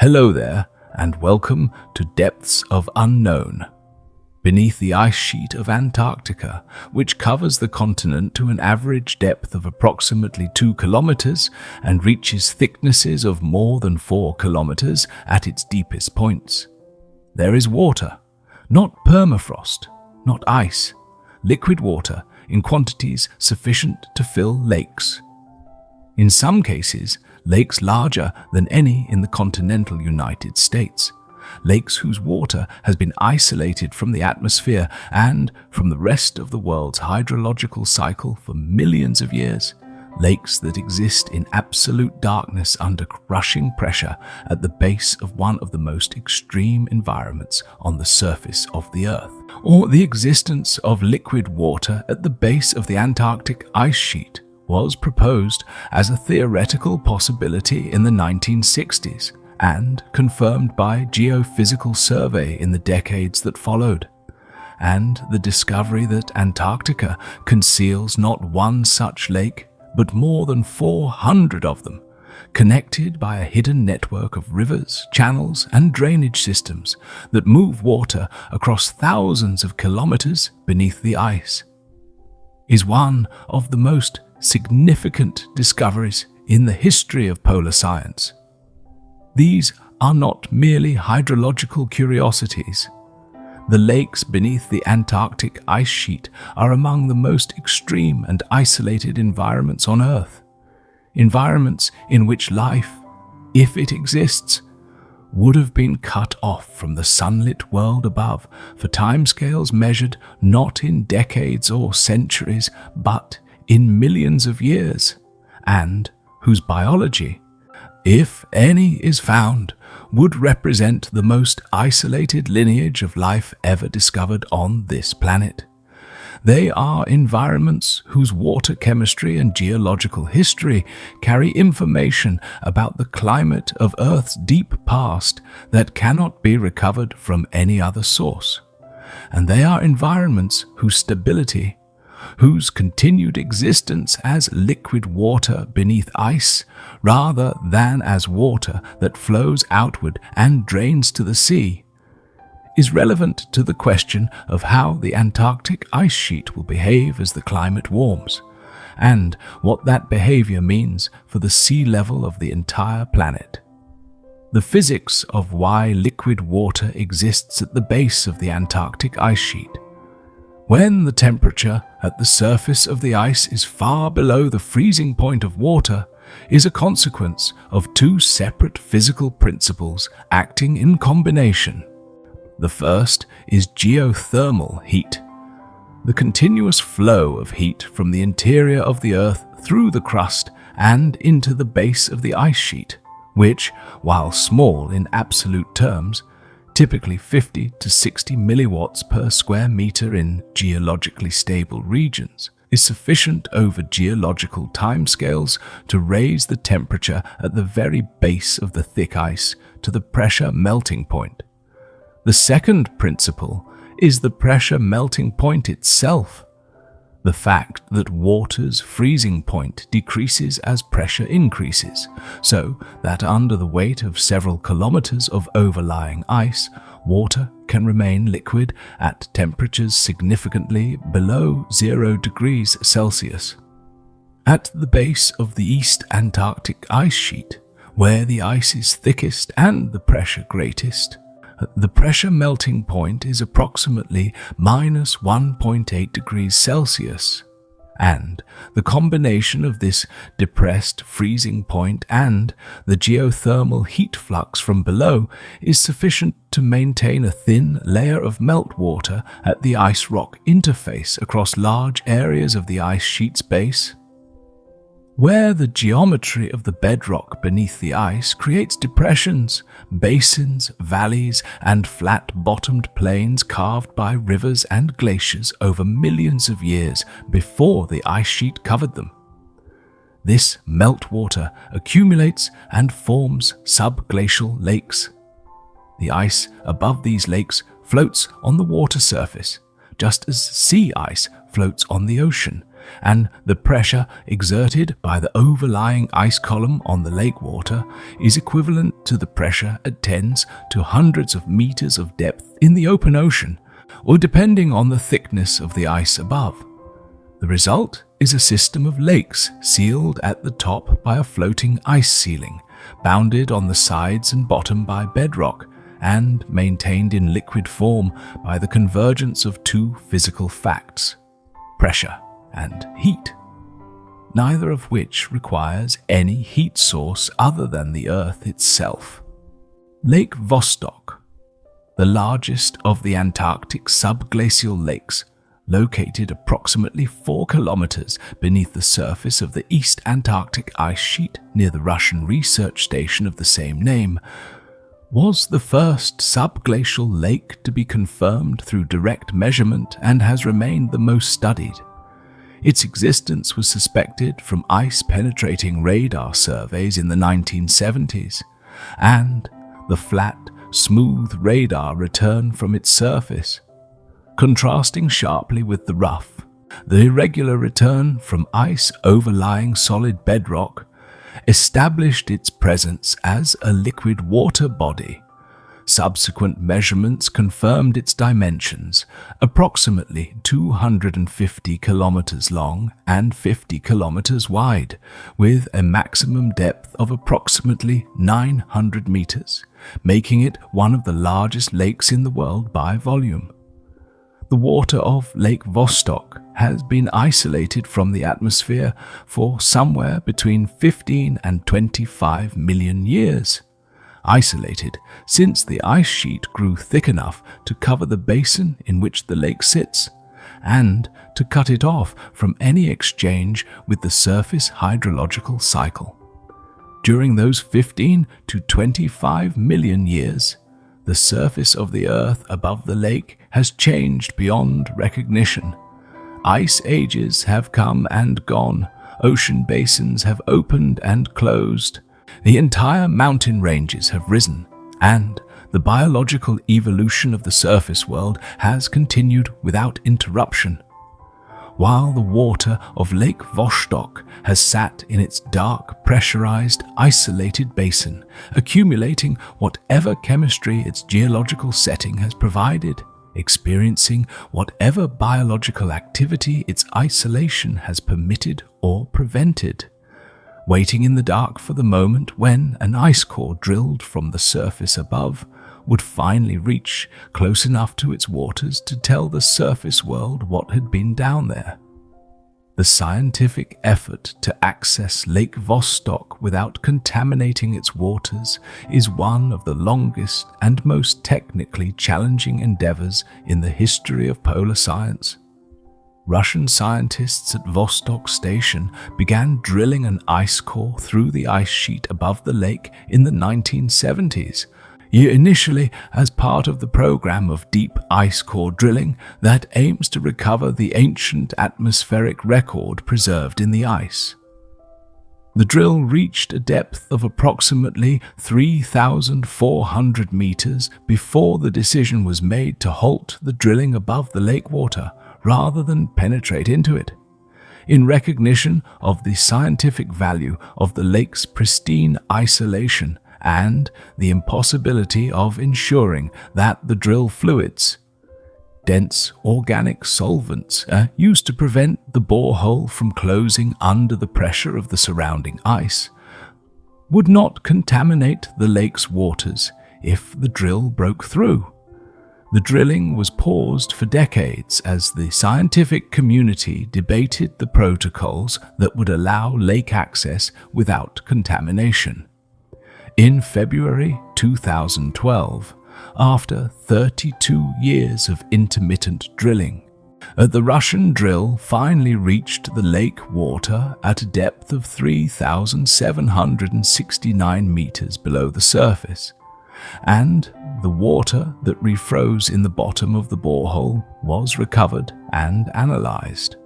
Hello there, and welcome to Depths of Unknown. Beneath the ice sheet of Antarctica, which covers the continent to an average depth of approximately 2 kilometers and reaches thicknesses of more than 4 kilometers at its deepest points, there is water, not permafrost, not ice, liquid water in quantities sufficient to fill lakes. In some cases, lakes larger than any in the continental United States, lakes whose water has been isolated from the atmosphere and from the rest of the world's hydrological cycle for millions of years, lakes that exist in absolute darkness under crushing pressure at the base of one of the most extreme environments on the surface of the Earth, or the existence of liquid water at the base of the Antarctic ice sheet was proposed as a theoretical possibility in the 1960s and confirmed by geophysical survey in the decades that followed. And the discovery that Antarctica conceals not one such lake, but more than 400 of them, connected by a hidden network of rivers, channels, and drainage systems that move water across thousands of kilometers beneath the ice, is one of the most significant discoveries in the history of polar science. These are not merely hydrological curiosities. The lakes beneath the Antarctic ice sheet are among the most extreme and isolated environments on Earth, environments in which life, if it exists, would have been cut off from the sunlit world above for timescales measured not in decades or centuries, but in millions of years, and whose biology, if any is found, would represent the most isolated lineage of life ever discovered on this planet. They are environments whose water chemistry and geological history carry information about the climate of Earth's deep past that cannot be recovered from any other source. And they are environments whose stability, whose continued existence as liquid water beneath ice, rather than as water that flows outward and drains to the sea, is relevant to the question of how the Antarctic ice sheet will behave as the climate warms, and what that behavior means for the sea level of the entire planet. The physics of why liquid water exists at the base of the Antarctic ice sheet. When the temperature at the surface of the ice is far below the freezing point of water, is a consequence of two separate physical principles acting in combination. The first is geothermal heat, the continuous flow of heat from the interior of the Earth through the crust and into the base of the ice sheet, which, while small in absolute terms, typically 50 to 60 milliwatts per square meter in geologically stable regions, is sufficient over geological timescales to raise the temperature at the very base of the thick ice to the pressure melting point. The second principle is the pressure melting point itself. The fact that water's freezing point decreases as pressure increases, so that under the weight of several kilometers of overlying ice, water can remain liquid at temperatures significantly below 0 degrees Celsius. At the base of the East Antarctic ice sheet, where the ice is thickest and the pressure greatest, the pressure melting point is approximately minus 1.8 degrees Celsius, and the combination of this depressed freezing point and the geothermal heat flux from below is sufficient to maintain a thin layer of meltwater at the ice-rock interface across large areas of the ice sheet's base. Where the geometry of the bedrock beneath the ice creates depressions, basins, valleys, and flat-bottomed plains carved by rivers and glaciers over millions of years before the ice sheet covered them. This meltwater accumulates and forms subglacial lakes. The ice above these lakes floats on the water surface, just as sea ice floats on the ocean, and the pressure exerted by the overlying ice column on the lake water is equivalent to the pressure at tens to hundreds of meters of depth in the open ocean, or depending on the thickness of the ice above. The result is a system of lakes sealed at the top by a floating ice ceiling, bounded on the sides and bottom by bedrock, and maintained in liquid form by the convergence of two physical facts: pressure and heat, neither of which requires any heat source other than the Earth itself. Lake Vostok, the largest of the Antarctic subglacial lakes, located approximately 4 kilometers beneath the surface of the East Antarctic ice sheet near the Russian research station of the same name, was the first subglacial lake to be confirmed through direct measurement and has remained the most studied. Its existence was suspected from ice-penetrating radar surveys in the 1970s, and the flat, smooth radar return from its surface. Contrasting sharply with the rough, the irregular return from ice overlying solid bedrock established its presence as a liquid water body. Subsequent measurements confirmed its dimensions, approximately 250 kilometers long and 50 kilometers wide, with a maximum depth of approximately 900 meters, making it one of the largest lakes in the world by volume. The water of Lake Vostok has been isolated from the atmosphere for somewhere between 15 and 25 million years. Isolated since the ice sheet grew thick enough to cover the basin in which the lake sits, and to cut it off from any exchange with the surface hydrological cycle. During those 15 to 25 million years, the surface of the Earth above the lake has changed beyond recognition. Ice ages have come and gone, ocean basins have opened and closed, the entire mountain ranges have risen, and the biological evolution of the surface world has continued without interruption. While the water of Lake Vostok has sat in its dark, pressurized, isolated basin, accumulating whatever chemistry its geological setting has provided, experiencing whatever biological activity its isolation has permitted or prevented, waiting in the dark for the moment when an ice core drilled from the surface above would finally reach close enough to its waters to tell the surface world what had been down there. The scientific effort to access Lake Vostok without contaminating its waters is one of the longest and most technically challenging endeavors in the history of polar science. Russian scientists at Vostok Station began drilling an ice core through the ice sheet above the lake in the 1970s, initially as part of the program of deep ice core drilling that aims to recover the ancient atmospheric record preserved in the ice. The drill reached a depth of approximately 3,400 meters before the decision was made to halt the drilling above the lake water rather than penetrate into it, in recognition of the scientific value of the lake's pristine isolation and the impossibility of ensuring that the drill fluids, dense organic solvents used to prevent the borehole from closing under the pressure of the surrounding ice, would not contaminate the lake's waters if the drill broke through. The drilling was paused for decades as the scientific community debated the protocols that would allow lake access without contamination. In February 2012, after 32 years of intermittent drilling, the Russian drill finally reached the lake water at a depth of 3,769 meters below the surface, and the water that refroze in the bottom of the borehole was recovered and analyzed.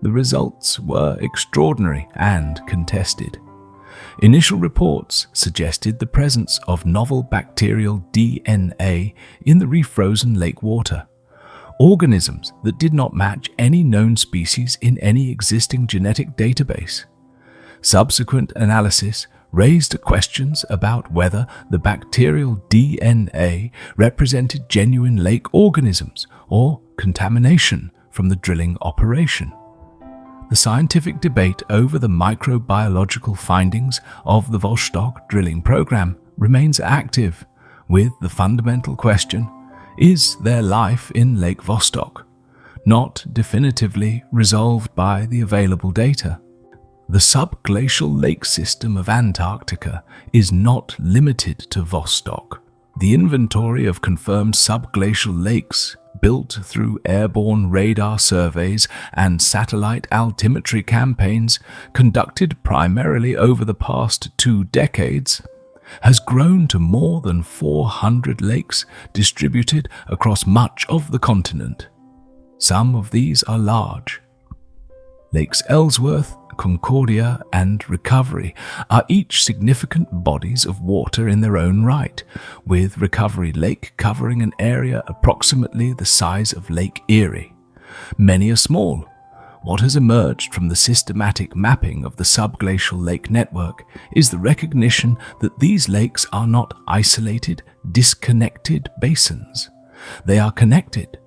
The results were extraordinary and contested. Initial reports suggested the presence of novel bacterial DNA in the refrozen lake water, organisms that did not match any known species in any existing genetic database. Subsequent analysis raised questions about whether the bacterial DNA represented genuine lake organisms or contamination from the drilling operation. The scientific debate over the microbiological findings of the Vostok drilling program remains active, with the fundamental question, is there life in Lake Vostok? Not definitively resolved by the available data. The subglacial lake system of Antarctica is not limited to Vostok. The inventory of confirmed subglacial lakes, built through airborne radar surveys and satellite altimetry campaigns conducted primarily over the past 2 decades, has grown to more than 400 lakes distributed across much of the continent. Some of these are large. Lakes Ellsworth, Concordia, and Recovery are each significant bodies of water in their own right, with Recovery Lake covering an area approximately the size of Lake Erie. Many are small. What has emerged from the systematic mapping of the subglacial lake network is the recognition that these lakes are not isolated, disconnected basins. They are connected.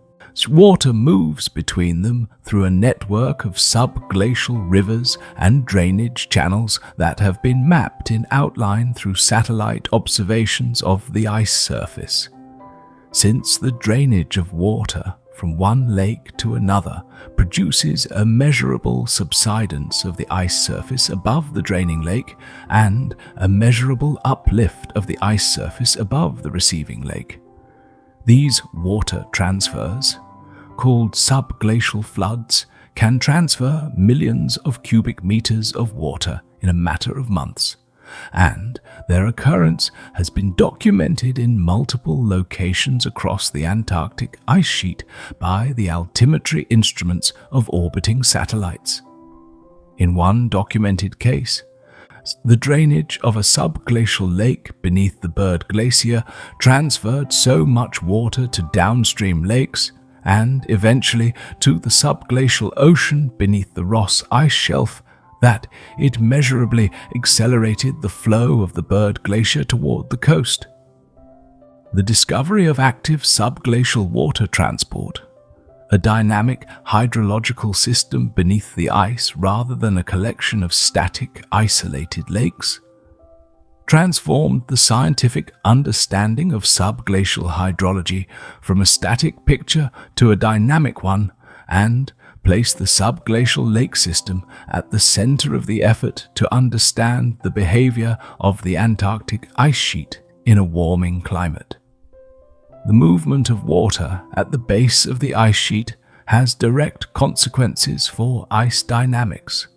Water moves between them through a network of subglacial rivers and drainage channels that have been mapped in outline through satellite observations of the ice surface. Since the drainage of water from one lake to another produces a measurable subsidence of the ice surface above the draining lake and a measurable uplift of the ice surface above the receiving lake, these water transfers, called subglacial floods, can transfer millions of cubic meters of water in a matter of months, and their occurrence has been documented in multiple locations across the Antarctic ice sheet by the altimetry instruments of orbiting satellites. In one documented case, the drainage of a subglacial lake beneath the Bird Glacier transferred so much water to downstream lakes and eventually to the subglacial ocean beneath the Ross ice shelf that it measurably accelerated the flow of the Bird Glacier toward the coast. The discovery of active subglacial water transport, a dynamic hydrological system beneath the ice rather than a collection of static, isolated lakes, transformed the scientific understanding of subglacial hydrology from a static picture to a dynamic one and placed the subglacial lake system at the center of the effort to understand the behavior of the Antarctic ice sheet in a warming climate. The movement of water at the base of the ice sheet has direct consequences for ice dynamics,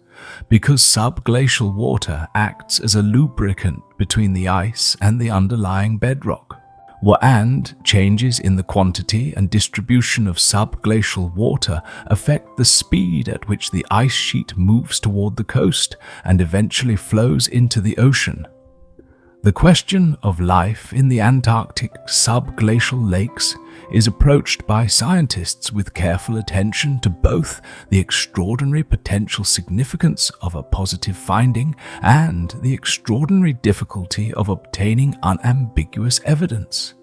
because subglacial water acts as a lubricant between the ice and the underlying bedrock, and changes in the quantity and distribution of subglacial water affect the speed at which the ice sheet moves toward the coast and eventually flows into the ocean. The question of life in the Antarctic subglacial lakes is approached by scientists with careful attention to both the extraordinary potential significance of a positive finding and the extraordinary difficulty of obtaining unambiguous evidence.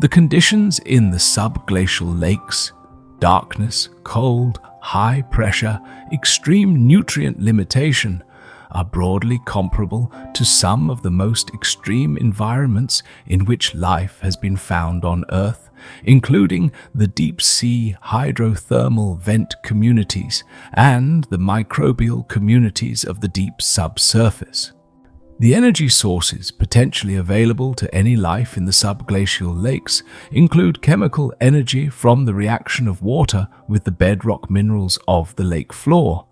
The conditions in the subglacial lakes, darkness, cold, high pressure, extreme nutrient limitation, are broadly comparable to some of the most extreme environments in which life has been found on Earth, including the deep-sea hydrothermal vent communities and the microbial communities of the deep subsurface. The energy sources potentially available to any life in the subglacial lakes include chemical energy from the reaction of water with the bedrock minerals of the lake floor,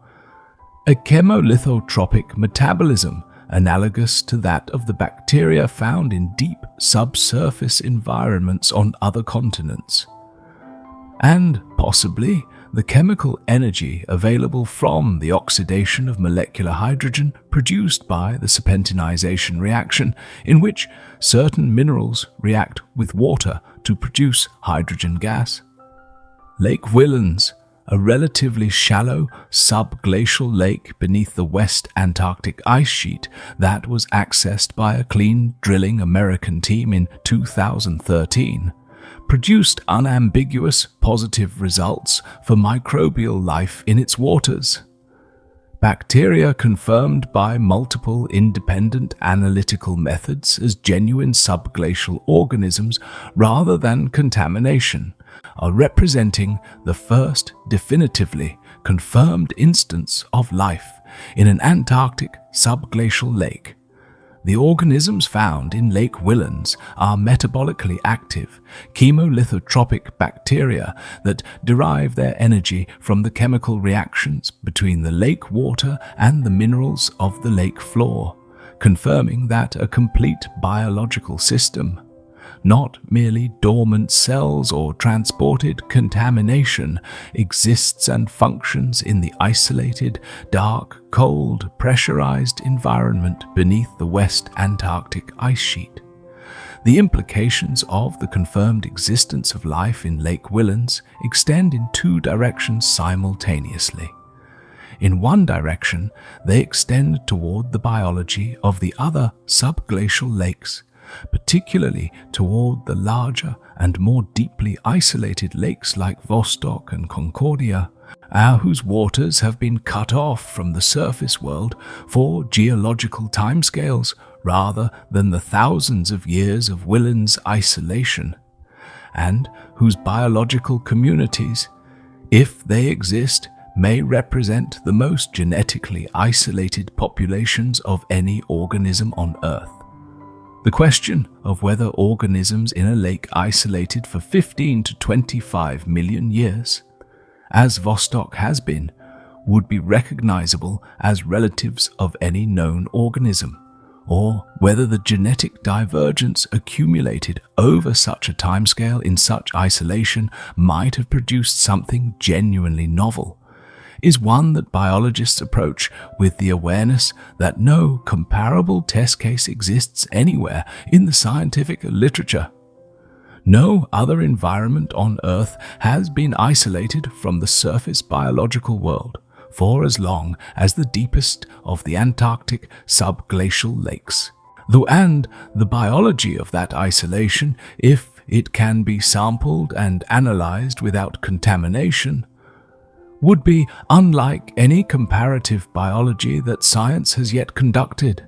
a chemolithotropic metabolism analogous to that of the bacteria found in deep subsurface environments on other continents, and possibly the chemical energy available from the oxidation of molecular hydrogen produced by the serpentinization reaction, in which certain minerals react with water to produce hydrogen gas. Lake Willans, a relatively shallow subglacial lake beneath the West Antarctic ice sheet that was accessed by a clean drilling American team in 2013, produced unambiguous positive results for microbial life in its waters. Bacteria confirmed by multiple independent analytical methods as genuine subglacial organisms rather than contamination are representing the first definitively confirmed instance of life in an Antarctic subglacial lake. The organisms found in Lake Willans are metabolically active, chemolithotropic bacteria that derive their energy from the chemical reactions between the lake water and the minerals of the lake floor, confirming that a complete biological system, not merely dormant cells or transported contamination, exists and functions in the isolated, dark, cold, pressurized environment beneath the West Antarctic ice sheet. The implications of the confirmed existence of life in Lake Willans extend in two directions simultaneously. In one direction, they extend toward the biology of the other subglacial lakes, particularly toward the larger and more deeply isolated lakes like Vostok and Concordia, whose waters have been cut off from the surface world for geological timescales rather than the thousands of years of Willans isolation, and whose biological communities, if they exist, may represent the most genetically isolated populations of any organism on Earth. The question of whether organisms in a lake isolated for 15 to 25 million years, as Vostok has been, would be recognizable as relatives of any known organism, or whether the genetic divergence accumulated over such a timescale in such isolation might have produced something genuinely novel, is one that biologists approach with the awareness that no comparable test case exists anywhere in the scientific literature. No other environment on Earth has been isolated from the surface biological world for as long as the deepest of the Antarctic subglacial lakes. And the biology of that isolation, if it can be sampled and analyzed without contamination, would be unlike any comparative biology that science has yet conducted.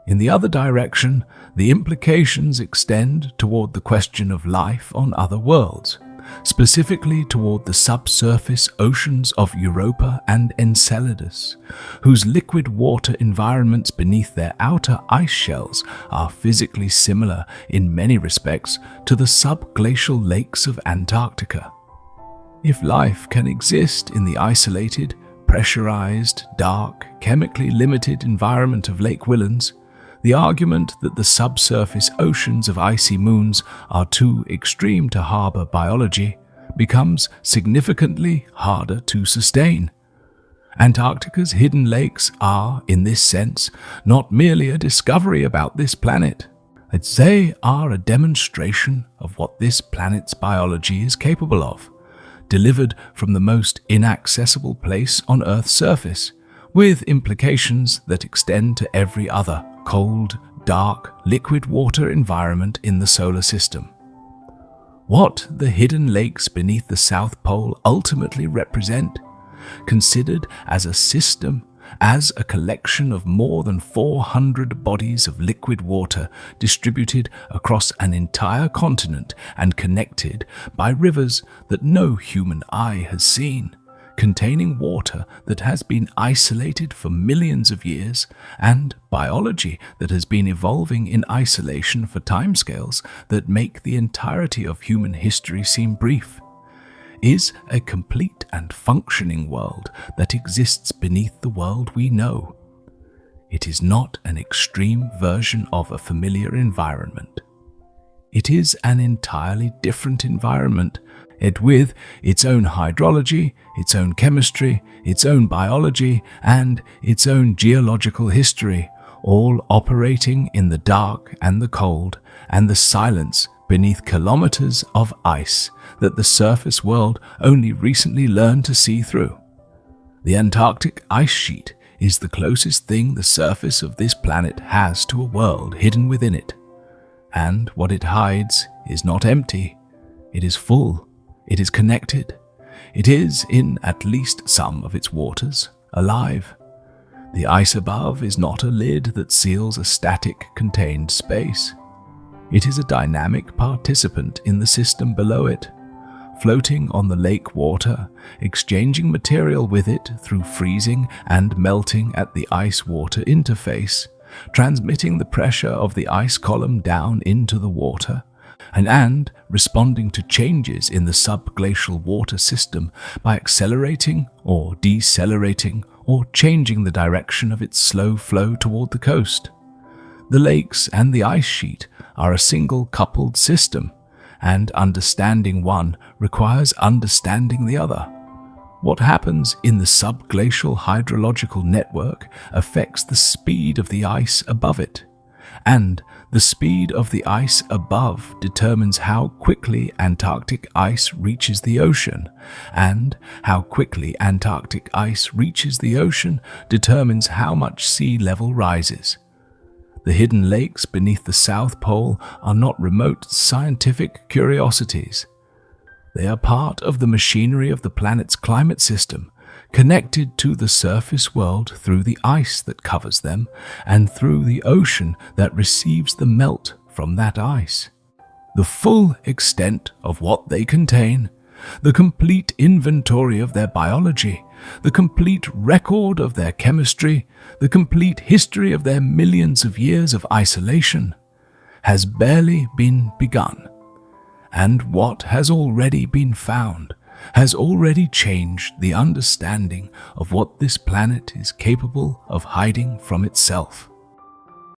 In the other direction, the implications extend toward the question of life on other worlds, specifically toward the subsurface oceans of Europa and Enceladus, whose liquid water environments beneath their outer ice shells are physically similar in many respects to the subglacial lakes of Antarctica. If life can exist in the isolated, pressurized, dark, chemically limited environment of Lake Willans, the argument that the subsurface oceans of icy moons are too extreme to harbor biology becomes significantly harder to sustain. Antarctica's hidden lakes are, in this sense, not merely a discovery about this planet. They are a demonstration of what this planet's biology is capable of, delivered from the most inaccessible place on Earth's surface, with implications that extend to every other cold, dark, liquid water environment in the solar system. What the hidden lakes beneath the South Pole ultimately represent, considered as a system, as a collection of more than 400 bodies of liquid water distributed across an entire continent and connected by rivers that no human eye has seen, containing water that has been isolated for millions of years, and biology that has been evolving in isolation for timescales that make the entirety of human history seem brief, is a complete and functioning world that exists beneath the world we know. It is not an extreme version of a familiar environment. It is an entirely different environment, with its own hydrology, its own chemistry, its own biology, and its own geological history, all operating in the dark and the cold and the silence beneath kilometers of ice that the surface world only recently learned to see through. The Antarctic ice sheet is the closest thing the surface of this planet has to a world hidden within it. And what it hides is not empty. It is full. It is connected. It is, in at least some of its waters, alive. The ice above is not a lid that seals a static, contained space. It is a dynamic participant in the system below it, floating on the lake water, exchanging material with it through freezing and melting at the ice-water interface, transmitting the pressure of the ice column down into the water, and responding to changes in the subglacial water system by accelerating or decelerating or changing the direction of its slow flow toward the coast. The lakes and the ice sheet are a single coupled system, and understanding one requires understanding the other. What happens in the subglacial hydrological network affects the speed of the ice above it, and the speed of the ice above determines how quickly Antarctic ice reaches the ocean, and how quickly Antarctic ice reaches the ocean determines how much sea level rises. The hidden lakes beneath the South Pole are not remote scientific curiosities. They are part of the machinery of the planet's climate system, connected to the surface world through the ice that covers them and through the ocean that receives the melt from that ice. The full extent of what they contain, the complete inventory of their biology, the complete record of their chemistry, the complete history of their millions of years of isolation, has barely been begun. And what has already been found has already changed the understanding of what this planet is capable of hiding from itself.